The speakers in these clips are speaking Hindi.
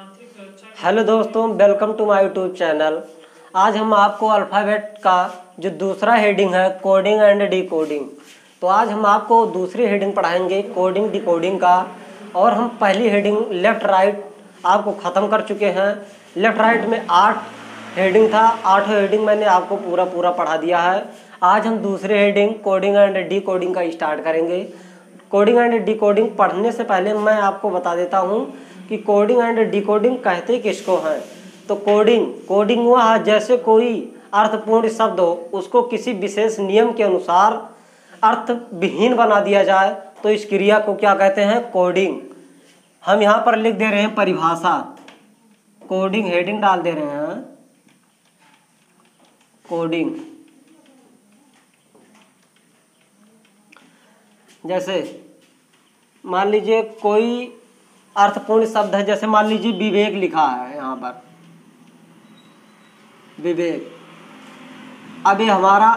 हेलो दोस्तों, welcome to my YouTube channel. आज हम आपको अल्फ़ाबेट का जो दूसरा हेडिंग है कोडिंग एंड डिकोडिंग, तो आज हम आपको दूसरी हेडिंग पढ़ाएंगे कोडिंग डिकोडिंग का। और हम पहली हेडिंग लेफ़्ट राइट आपको ख़त्म कर चुके हैं। लेफ़्ट राइट में 8 हेडिंग था, 8 हेडिंग मैंने आपको पूरा पढ़ा दिया है। आज हम दूसरी हेडिंग कोडिंग एंड डिकोडिंग का स्टार्ट करेंगे। कोडिंग एंड डिकोडिंग पढ़ने से पहले मैं आपको बता देता हूँ कि कोडिंग एंड डिकोडिंग कहते किसको हैं। तो कोडिंग वह है जैसे कोई अर्थपूर्ण शब्द हो उसको किसी विशेष नियम के अनुसार अर्थ विहीन बना दिया जाए, तो इस क्रिया को क्या कहते हैं? कोडिंग। हम यहाँ पर लिख दे रहे हैं परिभाषा, कोडिंग हेडिंग डाल दे रहे हैं कोडिंग। जैसे मान लीजिए कोई अर्थपूर्ण शब्द है, जैसे मान लीजिए विवेक लिखा है यहाँ पर, विवेक। अब ये हमारा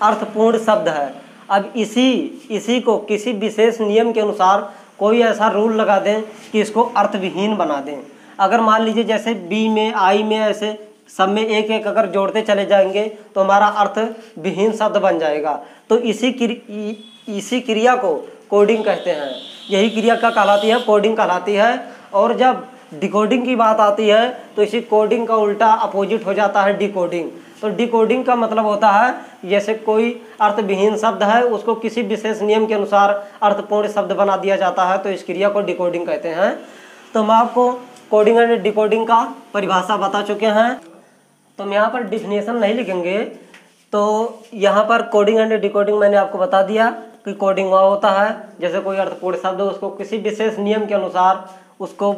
अर्थपूर्ण शब्द है। अब इसी को किसी विशेष नियम के अनुसार कोई ऐसा रूल लगा दें कि इसको अर्थविहीन बना दें। अगर मान लीजिए जैसे बी में आई में ऐसे सब में एक एक अगर जोड़ते चले जाएंगे तो हमारा अर्थ विहीन शब्द बन जाएगा। तो इसी क्रिया को कोडिंग कहते हैं। यही क्रिया क्या कहलाती है? कोडिंग कहलाती है। और जब डिकोडिंग की बात आती है तो इसी कोडिंग का उल्टा अपोजिट हो जाता है डिकोडिंग। तो डिकोडिंग का मतलब होता है जैसे कोई अर्थविहीन शब्द है उसको किसी विशेष नियम के अनुसार अर्थपूर्ण शब्द बना दिया जाता है, तो इस क्रिया को डिकोडिंग कहते हैं। तो हम आपको कोडिंग एंड डिकोडिंग का परिभाषा बता चुके हैं, तो हम यहाँ पर डिफिनेशन नहीं लिखेंगे। तो यहाँ पर कोडिंग एंड डिकोडिंग मैंने आपको बता दिया कि कोडिंग वह होता है जैसे कोई अर्थपूर्ण शब्द हो उसको किसी विशेष नियम के अनुसार उसको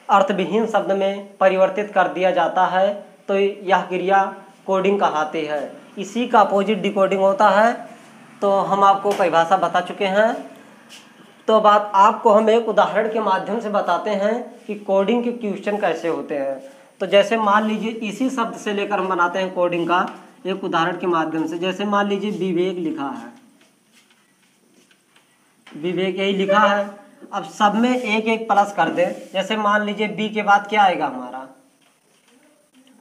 अर्थविहीन शब्द में परिवर्तित कर दिया जाता है, तो यह क्रिया कोडिंग कहलाती है। इसी का अपोजिट डिकोडिंग होता है। तो हम आपको परिभाषा बता चुके हैं। तो बात आपको हम एक उदाहरण के माध्यम से बताते हैं कि कोडिंग के क्वेश्चन कैसे होते हैं। तो जैसे मान लीजिए इसी शब्द से लेकर हम बनाते हैं कोडिंग का एक उदाहरण के माध्यम से। जैसे मान लीजिए विवेक लिखा है, विवेक यही लिखा है। अब सब में एक एक प्लस कर दें। जैसे मान लीजिए बी के बाद क्या आएगा हमारा?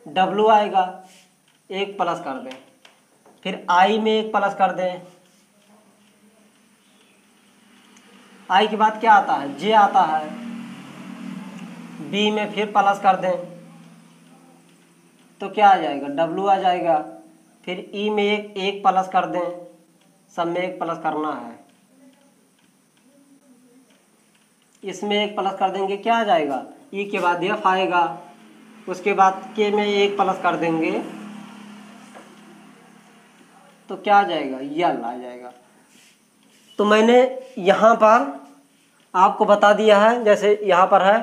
डब्लू आएगा, एक प्लस कर दें। फिर आई में एक प्लस कर दें। आई के बाद क्या आता है? जे आता है। बी में फिर प्लस कर दें तो क्या आ जाएगा? डब्लू आ जाएगा। फिर ई में एक प्लस कर दें, सब में एक प्लस करना है। इसमें एक प्लस कर देंगे, क्या आ जाएगा? ई के बाद एफ आएगा। उसके बाद के में एक प्लस कर देंगे तो क्या आ जाएगा? यल आ जाएगा। तो मैंने यहाँ पर आपको बता दिया है जैसे यहाँ पर है।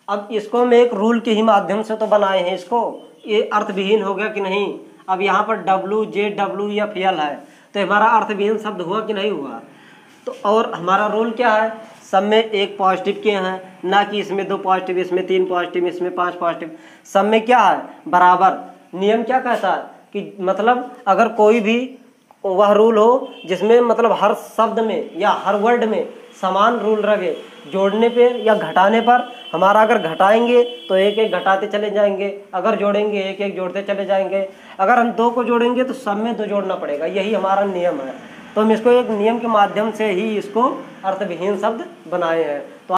अब इसको मैं एक रूल के ही माध्यम से तो बनाए हैं, इसको ये अर्थविहीन हो गया कि नहीं। अब यहाँ पर डब्लू जे डब्लू एफ यल है, तो हमारा अर्थविहीन शब्द हुआ कि नहीं हुआ? तो और हमारा रूल क्या है? सब में एक पॉजिटिव के हैं, ना कि इसमें 2 पॉजिटिव, इसमें 3 पॉजिटिव, इसमें 5 पॉजिटिव। सब में क्या है? बराबर। नियम क्या कहता है कि मतलब अगर कोई भी वह रूल हो जिसमें मतलब हर शब्द में या हर वर्ड में समान रूल रहे, जोड़ने पे या घटाने पर हमारा अगर घटाएंगे तो एक एक घटाते चले जाएंगे, अगर जोड़ेंगे एक एक जोड़ते चले जाएंगे। अगर हम 2 को जोड़ेंगे तो सब में 2 जोड़ना पड़ेगा, यही हमारा नियम है। तो हम इसको एक नियम के माध्यम से ही इसको अर्थविहीन शब्द बनाए हैं। तो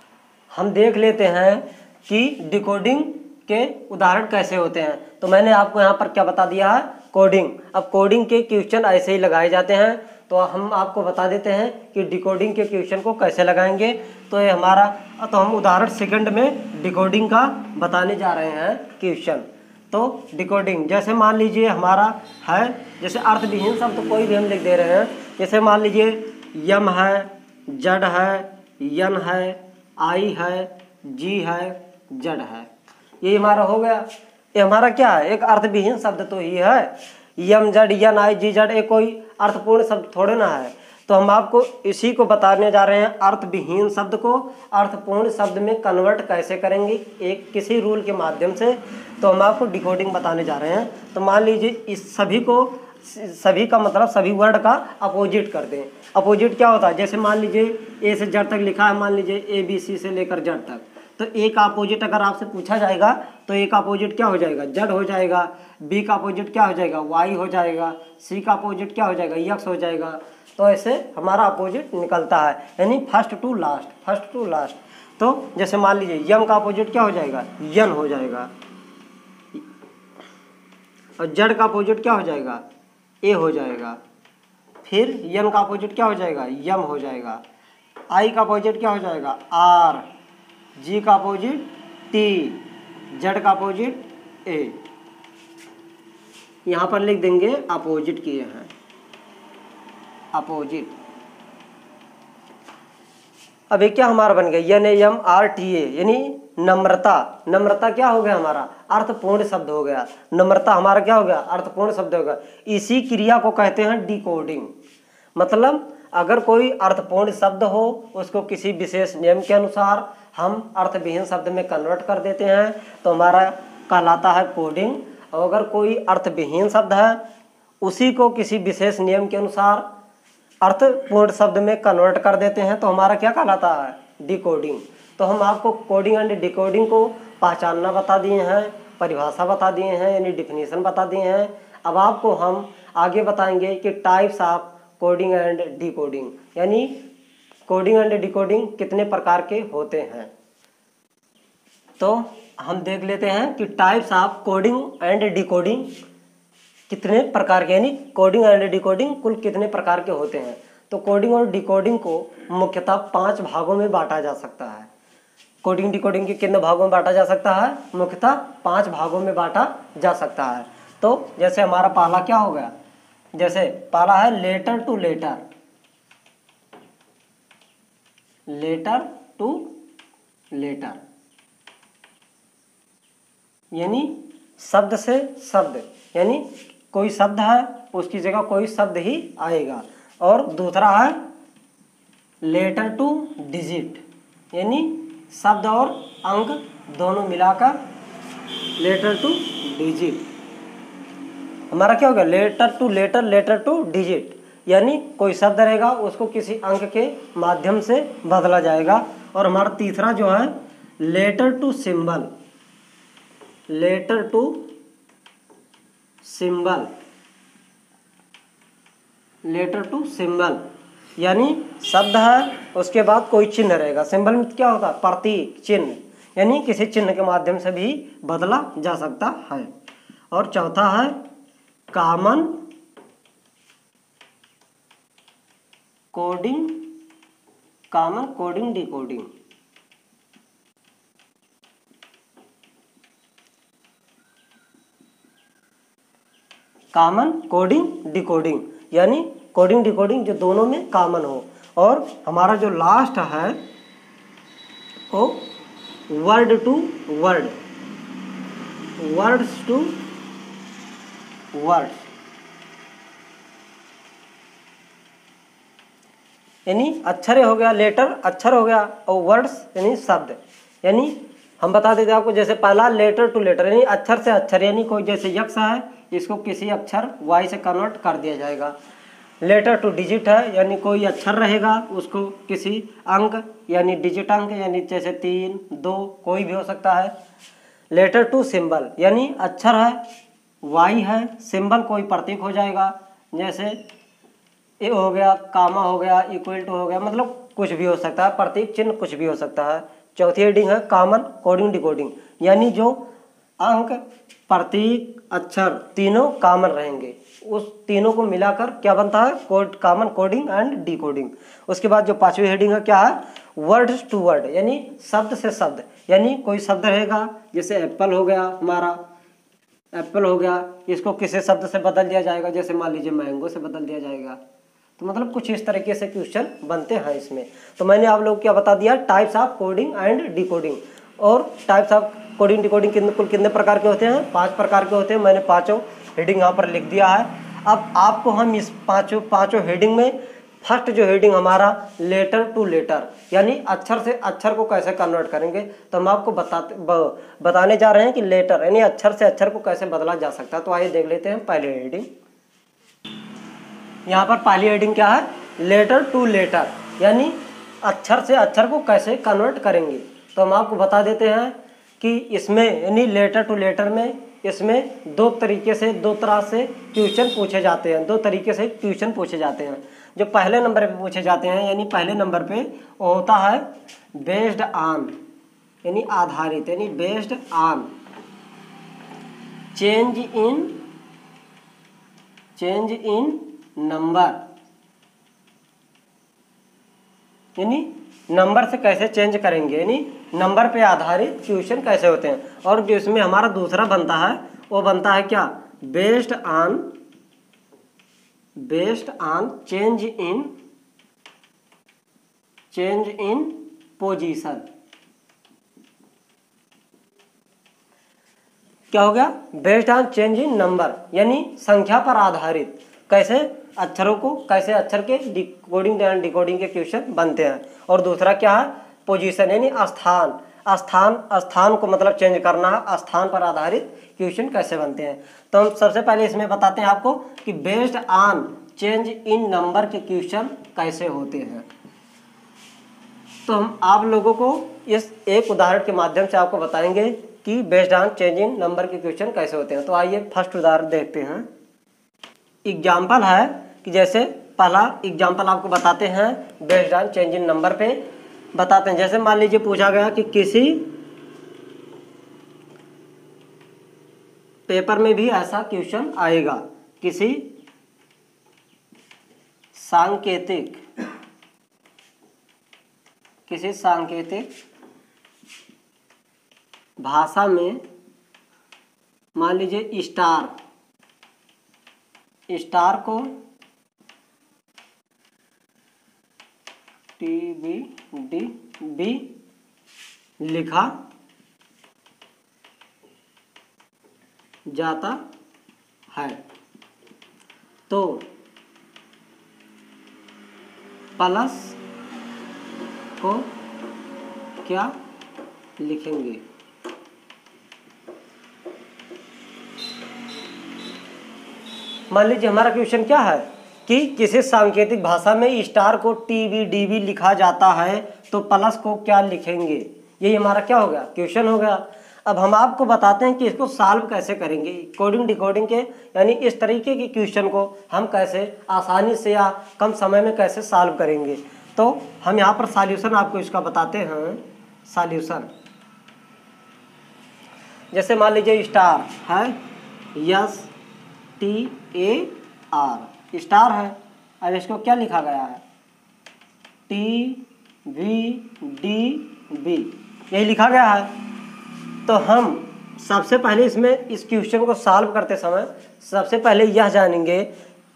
हम देख लेते हैं कि डिकोडिंग के उदाहरण कैसे होते हैं। तो मैंने आपको यहाँ पर क्या बता दिया है? कोडिंग। अब कोडिंग के क्वेश्चन ऐसे ही लगाए जाते हैं, तो हम आपको बता देते हैं कि डिकोडिंग के क्वेश्चन को कैसे लगाएंगे। तो ये हमारा हम उदाहरण सेकंड में डिकोडिंग का बताने जा रहे हैं क्वेश्चन। तो डिकोडिंग जैसे मान लीजिए हमारा है जैसे अर्थविहीन शब्द तो कोई भी हम लिख दे रहे हैं। जैसे मान लीजिए यम है, जड है, यन है, आई है, जी है, जड है। ये हमारा हो गया। ये हमारा क्या है? एक अर्थविहीन शब्द तो ही है। यम जड यन आई जी जड एक कोई अर्थपूर्ण शब्द थोड़े ना है। तो हम आपको इसी को बताने जा रहे हैं, अर्थविहीन शब्द को अर्थपूर्ण शब्द में कन्वर्ट कैसे करेंगे एक किसी रूल के माध्यम से। तो हम आपको डिकोडिंग बताने जा रहे हैं। तो मान लीजिए इस सभी का मतलब सभी वर्ड का अपोजिट कर दें। अपोजिट क्या होता है? जैसे मान लीजिए ए से जेड तक लिखा है, मान लीजिए ए बी सी से लेकर जेड तक, तो ए का अपोजिट अगर आपसे पूछा जाएगा तो ए का अपोजिट क्या हो जाएगा, जेड हो जाएगा। बी का अपोजिट क्या हो जाएगा, वाई हो जाएगा। सी का अपोजिट क्या हो जाएगा, एक्स हो जाएगा। तो ऐसे हमारा अपोजिट निकलता है, यानी फर्स्ट टू लास्ट। तो जैसे मान लीजिए यम का अपोजिट क्या हो जाएगा, यन हो जाएगा, और जेड का अपोजिट क्या हो जाएगा, ए हो जाएगा। फिर यन का अपोजिट क्या हो जाएगा, यम हो जाएगा। आई का अपोजिट क्या हो जाएगा, आर। जी का अपोजिट टी। जेड का अपोजिट ए। यहाँ पर लिख देंगे अपोजिट किए हैं, अपोजिट। अब एक क्या हमारा बन गया, N A M R T A, यानी नम्रता। नम्रता क्या हो गया हमारा, अर्थपूर्ण शब्द हो गया। नम्रता हमारा क्या हो गया, अर्थपूर्ण शब्द हो गया। इसी क्रिया को कहते हैं डिकोडिंग। मतलब अगर कोई अर्थपूर्ण शब्द हो उसको किसी विशेष नियम के अनुसार हम अर्थविहीन शब्द में कन्वर्ट कर देते हैं तो हमारा कहलाता है कोडिंग। और अगर कोई अर्थविहीन शब्द है उसी को किसी विशेष नियम के अनुसार अर्थपूर्ण शब्द में कन्वर्ट कर देते हैं तो हमारा क्या कहलाता है, डिकोडिंग। तो हम आपको कोडिंग एंड डिकोडिंग को पहचानना बता दिए हैं, परिभाषा बता दिए हैं, यानी डिफिनीशन बता दिए हैं। अब आपको हम आगे बताएंगे कि types of coding and decoding, यानी कोडिंग एंड डिकोडिंग कितने प्रकार के होते हैं। तो हम देख लेते हैं कि types of coding and decoding कितने प्रकार के, यानी कोडिंग एंड डिकोडिंग कुल कितने प्रकार के होते हैं। तो कोडिंग और डिकोडिंग को मुख्यतः 5 भागों में बांटा जा सकता है। कोडिंग डिकोडिंग के कितने भागों में बांटा जा सकता है, मुख्यतः 5 भागों में बांटा जा सकता है। तो जैसे हमारा पहला क्या हो गया, जैसे पहला है letter to letter, letter to letter, यानी शब्द से शब्द, यानी कोई शब्द है उसकी जगह कोई शब्द ही आएगा। और दूसरा है लेटर टू डिजिट, यानी शब्द और अंक दोनों मिलाकर लेटर टू डिजिट। हमारा क्या होगा, letter to letter, letter to digit, यानी कोई शब्द रहेगा उसको किसी अंक के माध्यम से बदला जाएगा। और हमारा तीसरा जो है letter to symbol, letter to symbol, letter to symbol, यानी शब्द है उसके बाद कोई चिन्ह रहेगा। सिंबल में क्या होता है, प्रतीक, चिन्ह, यानी किसी चिन्ह के माध्यम से भी बदला जा सकता है। और चौथा है common coding, common coding decoding, common coding decoding, यानी कोडिंग डिकोडिंग जो दोनों में कॉमन हो। और हमारा जो लास्ट है वो word to word, words to words, यानी अक्षर हो गया, लेटर अक्षर हो गया, और वर्ड्स यानी शब्द। यानी हम बता देते आपको, जैसे पहला लेटर टू लेटर, यानी अक्षर से अक्षर, यानी कोई जैसे यक्ष है इसको किसी अक्षर वाई से कन्वर्ट कर दिया जाएगा। लेटर टू डिजिट है, यानी कोई अक्षर रहेगा उसको किसी अंक, यानी डिजिट अंक, यानी जैसे 3, 2 कोई भी हो सकता है। लेटर टू सिंबल, यानी अक्षर है वाई है, सिंबल कोई प्रतीक हो जाएगा, जैसे ए हो गया, कामा हो गया, इक्वल टू हो गया, मतलब कुछ भी हो सकता है, प्रतीक चिन्ह कुछ भी हो सकता है। चौथी हेडिंग है कॉमन कोडिंग डिकोडिंग, यानी जो अंक, प्रतीक, अक्षर तीनों कॉमन रहेंगे, उस तीनों को मिलाकर क्या बनता है, code, common coding and decoding. उसके बाद जो 5वीं हेडिंग है क्या है, वर्ड्स टू वर्ड, यानी शब्द से शब्द, यानी कोई शब्द रहेगा जैसे एप्पल हो गया, हमारा एप्पल हो गया, इसको किसी शब्द से बदल दिया जाएगा, जैसे मान लीजिए मैंगो से बदल दिया जाएगा। तो मतलब कुछ इस तरीके से क्वेश्चन बनते हैं इसमें। तो मैंने आप लोग क्या बता दिया, types of coding and decoding. और टाइप्स ऑफ कोडिंग डिकोडिंग कुल कितने प्रकार के होते हैं, 5 प्रकार के होते हैं। मैंने 5 हेडिंग यहाँ पर लिख दिया है। अब आपको हम इस पाँचों हेडिंग में फर्स्ट जो हेडिंग हमारा लेटर टू लेटर, यानी अक्षर से अक्षर को कैसे कन्वर्ट करेंगे, तो हम आपको बताने जा रहे हैं कि लेटर यानी अक्षर से अक्षर को कैसे बदला जा सकता है। तो आइए देख लेते हैं पहले हेडिंग। यहाँ पर पहली हेडिंग क्या है, लेटर टू लेटर, यानी अक्षर से अक्षर को कैसे कन्वर्ट करेंगे। तो हम आपको बता देते हैं कि इसमें यानी लेटर टू लेटर में इसमें दो तरह से क्वेश्चन पूछे जाते हैं, दो तरीके से क्वेश्चन पूछे जाते हैं। जो पहले नंबर पे पूछे जाते हैं यानी पहले नंबर पे वो होता है बेस्ड ऑन यानी आधारित यानी based on change in number, यानी नंबर से कैसे चेंज करेंगे, यानी नंबर पे आधारित क्वेश्चन कैसे होते हैं। और जो इसमें हमारा दूसरा बनता है वो बनता है क्या, based on change in position. क्या हो गया, based on change in number यानी संख्या पर आधारित कैसे अक्षरों को, कैसे अक्षर के डिकोडिंग एंड डिकोडिंग के क्वेश्चन बनते हैं। और दूसरा क्या है, पोजीशन यानी स्थान को मतलब चेंज करना, स्थान पर आधारित क्वेश्चन कैसे बनते हैं। तो हम सबसे पहले इसमें बताते हैं आपको कि based on change in number के क्वेश्चन कैसे होते हैं। तो हम आप लोगों को इस एक उदाहरण के माध्यम से आपको बताएंगे कि based on change in number के क्वेश्चन कैसे होते हैं। तो आइए फर्स्ट उदाहरण देखते हैं। एग्जाम्पल है कि जैसे पहला एग्जाम्पल आपको बताते हैं based on change in number पे बताते हैं। जैसे मान लीजिए पूछा गया कि किसी पेपर में भी ऐसा क्वेश्चन आएगा, किसी सांकेतिक भाषा में मान लीजिए स्टार को TBDB लिखा जाता है, तो प्लस को क्या लिखेंगे। मान लीजिए हमारा क्वेश्चन क्या है कि किसी सांकेतिक भाषा में स्टार को TBDB लिखा जाता है तो प्लस को क्या लिखेंगे। यही हमारा क्या हो गया, क्वेश्चन हो गया। अब हम आपको बताते हैं कि इसको सॉल्व कैसे करेंगे, कोडिंग डिकोडिंग के यानी इस तरीके के क्वेश्चन को हम कैसे आसानी से या कम समय में कैसे सॉल्व करेंगे। तो हम यहाँ पर सॉल्यूशन आपको इसका बताते हैं। सॉल्यूशन जैसे मान लीजिए स्टार है, STAR स्टार है। अब इसको क्या लिखा गया है, TBDB यही लिखा गया है। तो हम सबसे पहले इसमें इस क्वेश्चन को सॉल्व करते समय सबसे पहले यह जानेंगे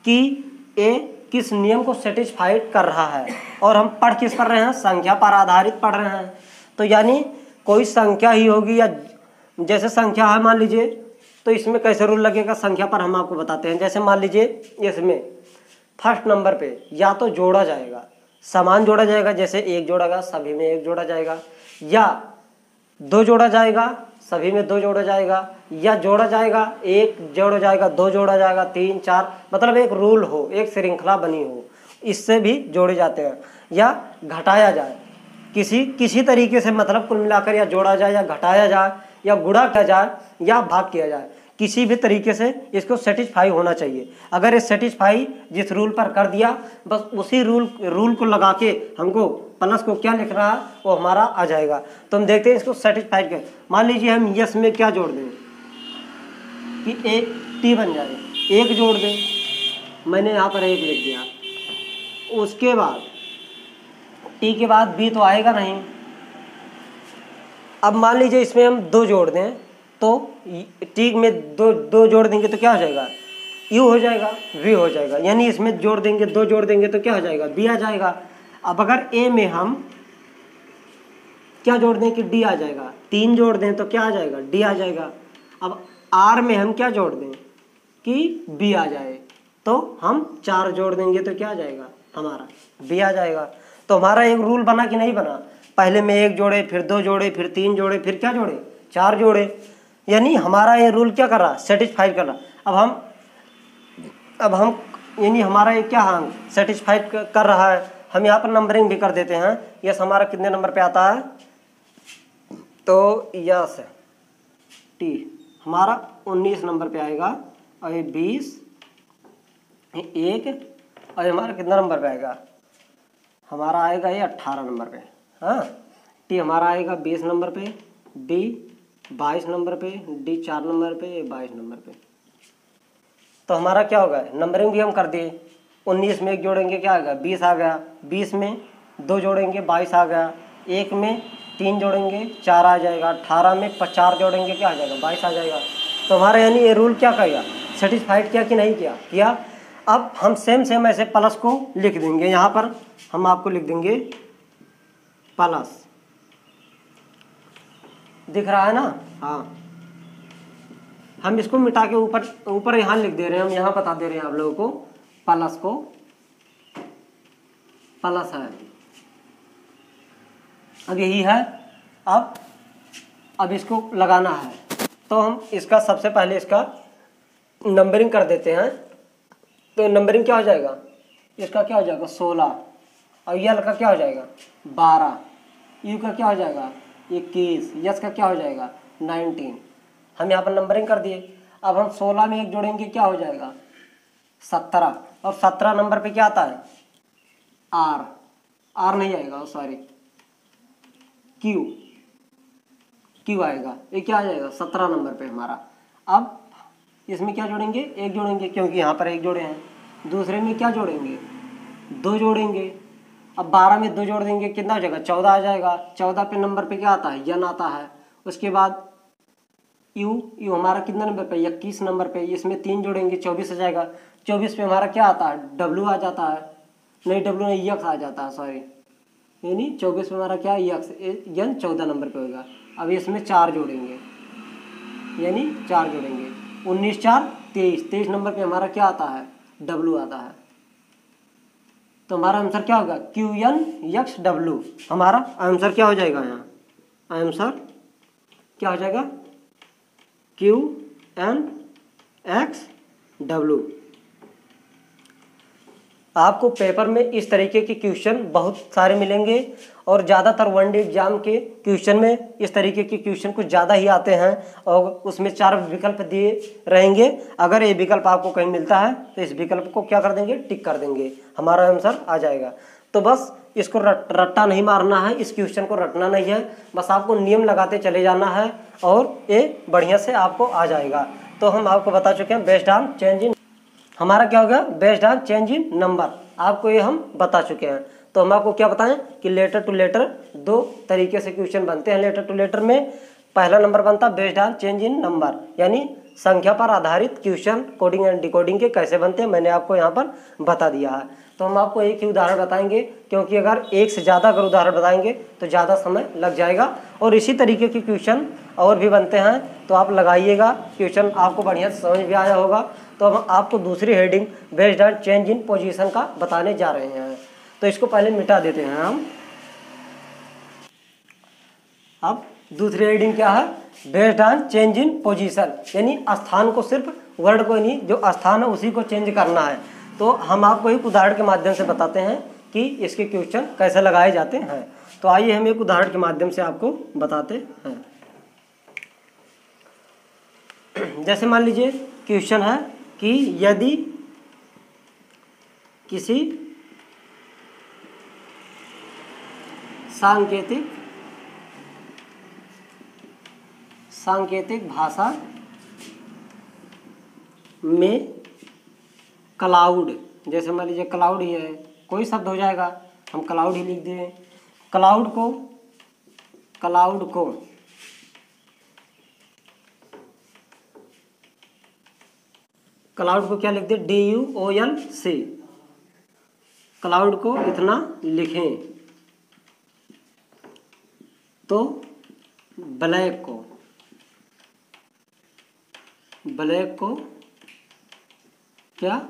कि ए किस नियम को सेटिस्फाइड कर रहा है। और हम पढ़ किस पर रहे हैं, संख्या पर आधारित पढ़ रहे हैं। तो यानी कोई संख्या ही होगी, या जैसे संख्या है मान लीजिए, तो इसमें कैसे रूल लगेगा संख्या पर हम आपको बताते हैं। जैसे मान लीजिए इसमें फर्स्ट नंबर पे या तो जोड़ा जाएगा, समान जोड़ा जाएगा, जैसे एक जोड़ा गया सभी में एक जोड़ा जाएगा, या दो जोड़ा जाएगा सभी में दो जोड़ा जाएगा, या जोड़ा जाएगा एक जोड़ा जाएगा दो जोड़ा जाएगा तीन चार, मतलब एक रूल हो, एक श्रृंखला बनी हो, इससे भी जोड़े जाते हैं। या घटाया जाए किसी तरीके से, मतलब कुल मिलाकर या जोड़ा जाए या घटाया जाए या गुणा किया जाए या भाग किया जाए, किसी भी तरीके से इसको सेटिस्फाई होना चाहिए। अगर ये सेटिस्फाई जिस रूल पर कर दिया, बस उसी रूल को लगा के हमको प्लस को क्या लिख रहा है वो हमारा आ जाएगा। तो हम देखते हैं इसको सेटिस्फाइड कर। मान लीजिए हम यस में क्या जोड़ दें कि एक टी बन जाए, एक जोड़ दें, मैंने यहाँ पर एक लिख दिया, उसके बाद टी के बाद बी तो आएगा नहीं। अब मान लीजिए इसमें हम दो जोड़ दें, तो टी में दो जोड़ देंगे तो क्या हो जाएगा, यू हो जाएगा, वी हो जाएगा। यानी इसमें जोड़ देंगे, दो जोड़ देंगे तो क्या हो जाएगा, बी आ जाएगा। अब अगर ए में हम क्या जोड़ दें कि डी आ जाएगा, तीन जोड़ दें तो क्या आ जाएगा, डी आ जाएगा। अब आर में हम क्या जोड़ दें कि बी आ जाए, तो हम चार जोड़ देंगे तो क्या आ जाएगा, हमारा बी आ जाएगा। तो हमारा एक रूल बना कि नहीं बना, पहले में एक जोड़े, फिर दो जोड़े, फिर तीन जोड़े, फिर क्या जोड़े, चार जोड़े। यानी हमारा ये रूल क्या कर रहा, सेटिस्फाइड कर रहा। अब हम यानी हमारा ये क्या हाँ सेटिस्फाइड कर रहा है। हम यहाँ पर नंबरिंग भी कर देते हैं। यस हमारा कितने नंबर पे आता है, तो यस टी हमारा 19 नंबर पे आएगा, और ये 20 1, और ये हमारा कितना नंबर पे आएगा, हमारा आएगा ये 18 नंबर पे। हाँ, टी हमारा आएगा 20 नंबर पे, बी 22 नंबर पे, डी 4 नंबर पे, ये 22 नंबर पे। तो हमारा क्या होगा, नंबरिंग भी हम कर दिए। 19 में 1 जोड़ेंगे क्या आ गया, 20 आ गया। 20 में 2 जोड़ेंगे 22 आ गया। 1 में 3 जोड़ेंगे 4 आ जाएगा। 18 में 4 जोड़ेंगे क्या आ जाएगा, 22 आ जाएगा। तो हमारा यानी ये रूल क्या करेगा, सेटिस्फाइड किया कि नहीं किया। अब हम सेम ऐसे प्लस को लिख देंगे। यहाँ पर हम आपको लिख देंगे प्लस, दिख रहा है ना। हाँ, हम इसको मिटा के ऊपर यहाँ लिख दे रहे हैं, हम यहाँ बता दे रहे हैं आप लोगों को प्लस को प्लस है। अब यही है। अब इसको लगाना है, तो हम इसका सबसे पहले इसका नंबरिंग कर देते हैं। तो नंबरिंग क्या हो जाएगा, इसका क्या हो जाएगा 16, और यल का क्या हो जाएगा 12, यू का क्या हो जाएगा 21, यस का क्या हो जाएगा 19। हम यहाँ पर नंबरिंग कर दिए। अब हम 16 में 1 जोड़ेंगे क्या हो जाएगा 17, और 17 नंबर पे क्या आता है आर नहीं आएगा, सॉरी क्यू आएगा। ये क्या आ जाएगा 17 नंबर पे हमारा। अब इसमें क्या जोड़ेंगे, 1 जोड़ेंगे क्योंकि यहाँ पर 1 जोड़े हैं। दूसरे में क्या जोड़ेंगे 2 जोड़ेंगे। अब 12 में 2 जोड़ देंगे कितना हो जाएगा 14 आ जाएगा। 14 पे नंबर पे क्या आता है, यन आता है। उसके बाद यू हमारा कितना नंबर पे 21 नंबर पे, इसमें 3 जोड़ेंगे 24 आ जाएगा। 24 पे हमारा क्या आता है डब्लू आ जाता है, नहीं डब्लू नहीं यक्स आ जाता है, सॉरी यानी 24 पे हमारा क्या यक्स, यन 14 नंबर पे होगा। अब इसमें 4 जोड़ेंगे, यानी 4 जोड़ेंगे 19 4 23 नंबर पे हमारा क्या आता है डब्लू आता है। तो हमारा आंसर क्या होगा क्यू एन यक्स डब्लू। हमारा आंसर क्या हो जाएगा, यहाँ आंसर क्या हो जाएगा क्यू एन एक्स डब्लू। आपको पेपर में इस तरीके के क्वेश्चन बहुत सारे मिलेंगे, और ज़्यादातर वनडे एग्जाम के क्वेश्चन में इस तरीके के क्वेश्चन कुछ ज़्यादा ही आते हैं, और उसमें 4 विकल्प दिए रहेंगे। अगर ये विकल्प आपको कहीं मिलता है तो इस विकल्प को क्या कर देंगे, टिक कर देंगे, हमारा आंसर आ जाएगा। तो बस इसको रट्टा नहीं मारना है, इस क्वेश्चन को रटना नहीं है, बस आपको नियम लगाते चले जाना है और ये बढ़िया से आपको आ जाएगा। तो हम आपको बता चुके हैं बेस्ड ऑन चेंज इन, हमारा क्या होगा based on change in number, आपको ये हम बता चुके हैं। तो हम आपको क्या बताएं कि लेटर टू लेटर 2 तरीके से क्वेश्चन बनते हैं। लेटर टू लेटर में पहला नंबर बनता है based on change in number, यानी संख्या पर आधारित क्वेश्चन कोडिंग एंड डिकोडिंग के कैसे बनते हैं मैंने आपको यहाँ पर बता दिया है। तो हम आपको एक ही उदाहरण बताएंगे, क्योंकि अगर एक से ज़्यादा अगर उदाहरण बताएंगे तो ज़्यादा समय लग जाएगा, और इसी तरीके के क्वेश्चन और भी बनते हैं। तो आप लगाइएगा, क्वेश्चन आपको बढ़िया से समझ भी आया होगा। तो हम आपको दूसरी heading based on change in position का बताने जा रहे हैं। तो इसको पहले मिटा देते हैं हम। अब दूसरी हेडिंग क्या है, based on change in position, यानी स्थान को, सिर्फ वर्ड को नहीं, जो स्थान है उसी को चेंज करना है। तो हम आपको एक उदाहरण के माध्यम से बताते हैं कि इसके क्वेश्चन कैसे लगाए जाते हैं। तो आइए हम एक उदाहरण के माध्यम से आपको बताते हैं। जैसे मान लीजिए क्वेश्चन है कि यदि किसी सांकेतिक भाषा में क्लाउड, जैसे मान लीजिए क्लाउड ही है, कोई शब्द हो जाएगा, हम क्लाउड ही लिख दें। क्लाउड को क्या लिख दे DUOLC, क्लाउड को इतना लिखें। तो ब्लैक को क्या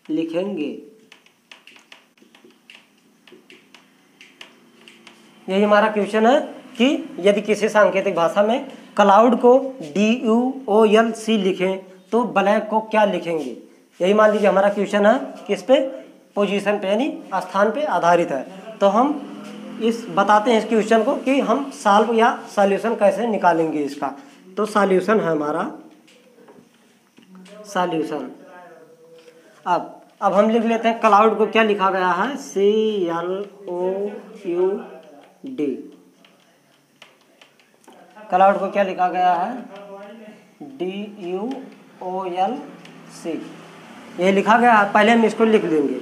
लिखेंगे, यही हमारा क्वेश्चन है कि यदि किसी सांकेतिक भाषा में क्लाउड को DUOLC लिखें तो ब्लैक को क्या लिखेंगे। यही मान लीजिए हमारा क्वेश्चन है, किस पे, पोजीशन पे, यानी स्थान पे आधारित है। तो हम इस बताते हैं इस क्वेश्चन को कि हम सॉल्व या सॉल्यूशन कैसे निकालेंगे इसका। तो सॉल्यूशन है हमारा सॉल्यूशन। अब हम लिख लेते हैं क्लाउड को, क्या लिखा गया है, CLOUD। क्लाउड को क्या लिखा गया है, DUOLC, ये लिखा गया है। पहले हम इसको लिख लेंगे।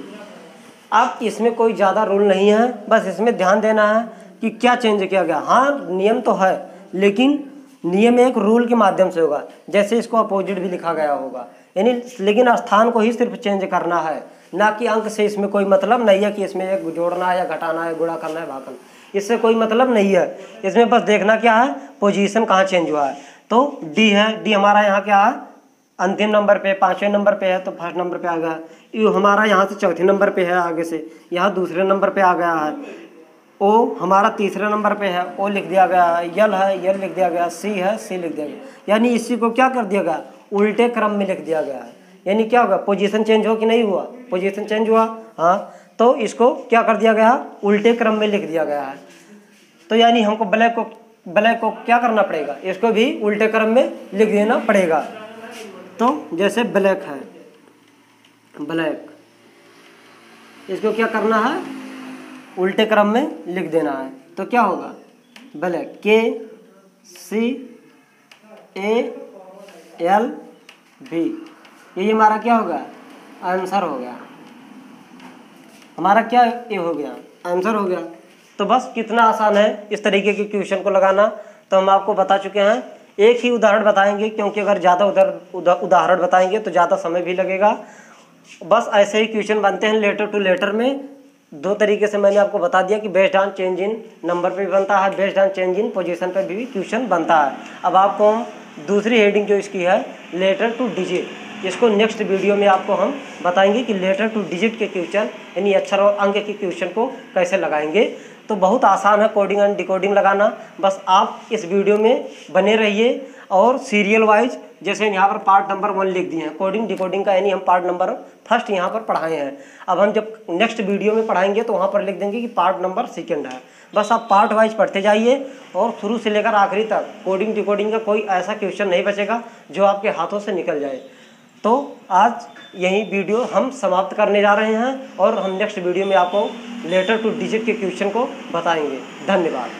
अब इसमें कोई ज़्यादा रूल नहीं है, बस इसमें ध्यान देना है कि क्या चेंज किया गया। हाँ नियम तो है, लेकिन नियम एक रूल के माध्यम से होगा, जैसे इसको अपोजिट भी लिखा गया होगा, यानी लेकिन स्थान को ही सिर्फ चेंज करना है, ना कि अंक से। इसमें कोई मतलब नहीं है कि इसमें एक जोड़ना है या घटाना है, गुणा करना है, भाग करना, इससे कोई मतलब नहीं है। इसमें बस देखना क्या है, पोजीशन कहाँ चेंज हुआ है। तो डी है, डी हमारा यहाँ क्या है, अंतिम नंबर पे, 5वें नंबर पे है तो फर्स्ट नंबर पे आ गया। यू हमारा यहाँ से चौथे नंबर पे है, आगे से यहाँ दूसरे नंबर पे आ गया है। ओ हमारा तीसरे नंबर पे है, ओ लिख दिया गया है। यल है, यल लिख दिया गया। सी है, सी लिख दिया गया। यानी इसी को क्या कर दिया गया, उल्टे क्रम में लिख दिया गया है। यानी क्या होगा, पोजीशन चेंज हो कि नहीं हुआ, पोजीशन चेंज हुआ, हाँ। तो इसको क्या कर दिया गया, उल्टे क्रम में लिख दिया गया है। तो यानी हमको ब्लैक को क्या करना पड़ेगा, इसको भी उल्टे क्रम में लिख देना पड़ेगा। तो जैसे ब्लैक है, ब्लैक, इसको क्या करना है, उल्टे क्रम में लिख देना है। तो क्या होगा, ब्लैक, KCALV, ये हमारा क्या होगा, आंसर हो गया हमारा। क्या ये हो गया, आंसर हो गया। तो बस कितना आसान है इस तरीके के क्वेश्चन को लगाना। तो हम आपको बता चुके हैं, एक ही उदाहरण बताएंगे, क्योंकि अगर ज़्यादा उदाहरण बताएंगे तो ज़्यादा समय भी लगेगा। बस ऐसे ही क्वेश्चन बनते हैं लेटर टू लेटर में। दो तरीके से मैंने आपको बता दिया कि based on change in number पे भी बनता है, based on change in position पे भी क्वेश्चन बनता है। अब आपको हम दूसरी हेडिंग जो इसकी है, लेटर टू डिजिट, इसको नेक्स्ट वीडियो में आपको हम बताएंगे कि लेटर टू डिजिट के क्वेश्चन यानी अक्षर और अंक के क्वेश्चन को कैसे लगाएंगे। तो बहुत आसान है कोडिंग एंड डिकोडिंग लगाना। बस आप इस वीडियो में बने रहिए और सीरियल वाइज, जैसे यहाँ पर पार्ट नंबर 1 लिख दिए हैं कोडिंग डिकोडिंग का, यानी हम पार्ट नंबर फर्स्ट यहाँ पर पढ़ाए हैं। अब हम जब नेक्स्ट वीडियो में पढ़ाएंगे तो वहाँ पर लिख देंगे कि पार्ट नंबर 2 है। बस आप पार्ट वाइज पढ़ते जाइए और शुरू से लेकर आखिरी तक कोडिंग डिकोडिंग का कोई ऐसा क्वेश्चन नहीं बचेगा जो आपके हाथों से निकल जाए। तो आज यही वीडियो हम समाप्त करने जा रहे हैं और हम नेक्स्ट वीडियो में आपको लेटर टू डिजिट के क्वेश्चन को बताएंगे। धन्यवाद।